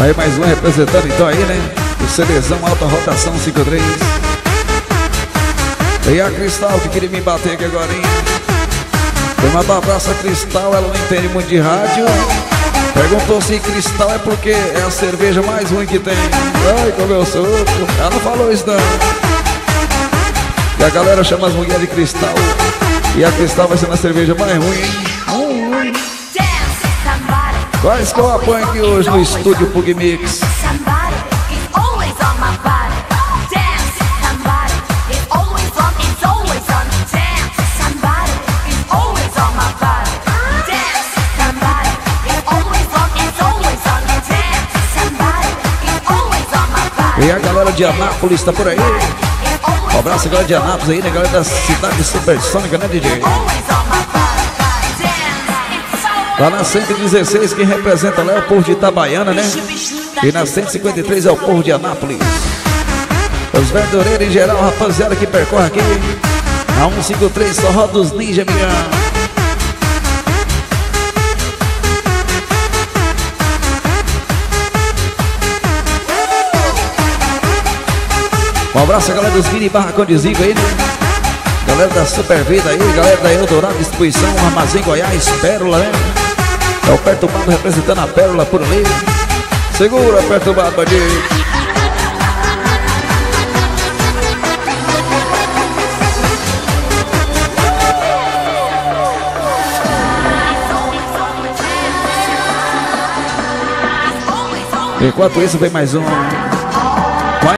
Aí mais um representando então aí, né? O CDzão Alta Rotação 53. E a Cristal que queria me bater aqui agora, hein? Foi mandar um abraço a Cristal, ela não entende muito de rádio. Perguntou se Cristal é porque é a cerveja mais ruim que tem. Ai, como eu sou. Ela não falou isso não. E a galera chama as mulheres de Cristal. E a Cristal vai ser uma cerveja mais ruim, hein? Quais que eu apanho aqui hoje no estúdio Pug Mix? E a galera de Anápolis tá por aí. Um abraço a galera de Anápolis aí, né? Galera da cidade supersônica, né, DJ? Lá na 116, quem representa lá é o povo de Itabaiana, né? E na 153 é o povo de Anápolis. Os verdureiros em geral, rapaziada que percorre aqui. Na 153 só roda os ninja, amigão. Um abraço a galera dos mini barracão de Zico aí, né? Galera da Super Vida aí, galera da Eldorado Distribuição, Armazém Goiás, Pérola, né? É o Perturbado representando a Pérola por ali. Segura, Perturbado, bandido. Enquanto isso, vem mais um.